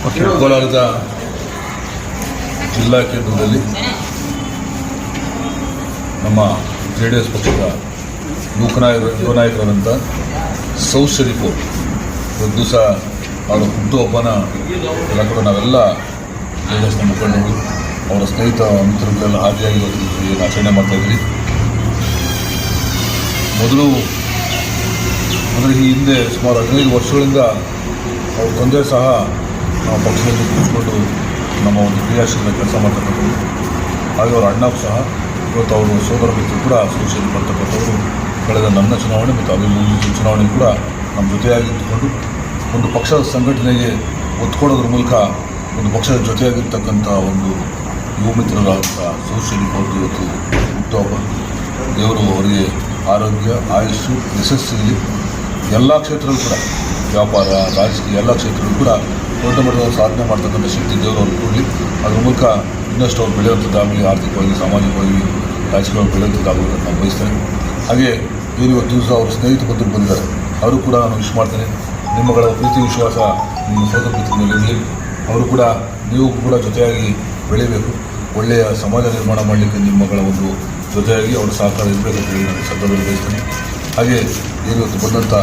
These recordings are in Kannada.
ಕೋಲಾರದ ಜಿಲ್ಲಾ ಕೇಂದ್ರದಲ್ಲಿ ನಮ್ಮ JDS ಪಕ್ಷದ ಯುವ ನಾಯಕರಾದಂಥ ಸೌತ್ ಶರೀಫ್ ಒಂದು ದಿವಸ ಅವರ ಹುಟ್ಟುಹಬ್ಬನ ಎಲ್ಲ ಕೂಡ ನಾವೆಲ್ಲ JDSನ ಮುಖಂಡರು ಅವರ ಸ್ನೇಹಿತ ಮಿತ್ರರುಗಳೆಲ್ಲ ಹಾದಿಯಾಗಿ ಏನು ಆಚರಣೆ ಮಾಡ್ತಾಯಿದ್ರಿ. ಮೊದಲು ಈ ಹಿಂದೆ ಸುಮಾರು 15 ವರ್ಷಗಳಿಂದ ಅವ್ರ ತಂದೆ ಸಹ ನಾವು ಪಕ್ಷದಲ್ಲಿ ಕೂತ್ಕೊಂಡು ನಮ್ಮ ಒಂದು ಕ್ರಿಯಾಶೀಲ ಕೆಲಸ ಮಾಡ್ತಕ್ಕಂಥದ್ದು. ಹಾಗೆ ಅವರ ಅಣ್ಣಗೂ ಸಹ ಇವತ್ತು ಅವರು ಸೋದರ ಮಿತ್ರರು ಕೂಡ ಸೋಷಿಯಲ್ ಬರ್ತಕ್ಕಂಥವರು ಕಳೆದ ನನ್ನ ಚುನಾವಣೆ ಮತ್ತು ಅಲ್ಲಿ ಮುಂದಿನ ಚುನಾವಣೆ ಕೂಡ ನಮ್ಮ ಜೊತೆಯಾಗಿದ್ದುಕೊಂಡು ಒಂದು ಪಕ್ಷದ ಸಂಘಟನೆಗೆ ಒತ್ತು ಕೊಡೋದ್ರ ಮೂಲಕ ಒಂದು ಪಕ್ಷದ ಜೊತೆಯಾಗಿರ್ತಕ್ಕಂಥ ಒಂದು ಯುವ ಮಿತ್ರರಾದಂಥ ಸೋಷಿಯಲ್ ಅವ್ರದ್ದು ಇವತ್ತು ಹುಟ್ಟುಹಬ್ಬ. ದೇವರು ಅವರಿಗೆ ಆರೋಗ್ಯ, ಆಯುಷ್ಯು, ಯಶಸ್ಸಿರಲಿ. ಎಲ್ಲ ಕ್ಷೇತ್ರಗಳು ಕೂಡ ವ್ಯಾಪಾರ, ರಾಜಕೀಯ ಎಲ್ಲ ಕ್ಷೇತ್ರಗಳು ಕೂಡ ದೊಡ್ಡ ಮಟ್ಟದ ಸಾಧನೆ ಮಾಡ್ತಕ್ಕಂಥ ಶಕ್ತಿ ದೇವರು ಅವ್ರಿಗೆ ಕೊಡಲಿ. ಅದ್ರ ಮೂಲಕ ಇನ್ನಷ್ಟು ಅವ್ರು ಬೆಳೆಯುವಂಥದ್ದಾಗಲಿ, ಆರ್ಥಿಕವಾಗಿ, ಸಾಮಾಜಿಕವಾಗಿ, ರಾಜಕೀಯವಾಗಿ ಬೆಳೆಯುವಂಥದ್ದಾಗಲಿ ನಾನು ಬಯಸ್ತೇನೆ. ಹಾಗೆ ಏನು ಇವತ್ತು ದಿವಸ ಅವರು ಸ್ನೇಹಿತ ಬಂಧುಗಳು ಬಂದಿದ್ದಾರೆ, ಅವರು ಕೂಡ ನಾನು ವಿಶ್ ಮಾಡ್ತೇನೆ. ನಿಮ್ಮಗಳ ಪ್ರೀತಿ ವಿಶ್ವಾಸ ನಿಮ್ಮ ಸೋದರ ಮಿತ್ರರಲ್ಲಿರಲಿ. ಅವರು ಕೂಡ ನೀವು ಕೂಡ ಜೊತೆಯಾಗಿ ಬೆಳೀಬೇಕು. ಒಳ್ಳೆಯ ಸಮಾಜ ನಿರ್ಮಾಣ ಮಾಡಲಿಕ್ಕೆ ನಿಮ್ಮಗಳ ಒಂದು ಜೊತೆಯಾಗಿ ಅವರ ಸಹಕಾರ ಇರಬೇಕಂತ ಹೇಳಿ ನಾನು ಸಂದರ್ಭದಲ್ಲಿ ಬಯಸ್ತೇನೆ. ಹಾಗೆ ಏನು ಇವತ್ತು ಬಂದಂಥ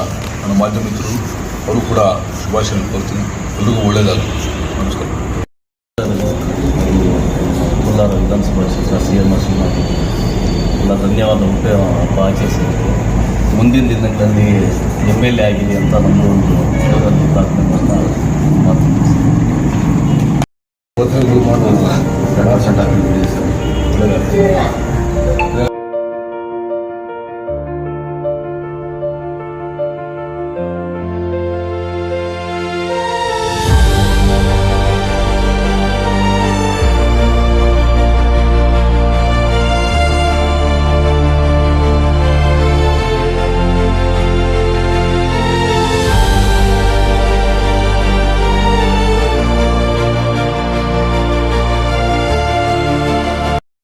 ನನ್ನ ಮಾಧ್ಯಮ ಮಿತ್ರರು ಅವರು ಕೂಡ ಶುಭಾಶಯ ಕೊಡ್ತೀನಿ. ಎಲ್ರಿಗೂ ಒಳ್ಳೆಯದಾಗಲಿ. ನಮಸ್ಕಾರ. ಕೋಲಾರ ವಿಧಾನಸಭಾ ಕ್ಷೇತ್ರ CM ಶ್ರೀನಾಥ್ ಎಲ್ಲ ಧನ್ಯವಾದ ಹಬ್ಬ ಆಚರಿಸಿ ಮುಂದಿನ ದಿನಗಳಲ್ಲಿ MLA ಆಗಿದೆ ಅಂತ ನಮ್ಮದು ಒಂದು ಪ್ರಾರ್ಥನೆ ಮಾಡೋದು ಒಳ್ಳೆಯದಾಗಲಿ.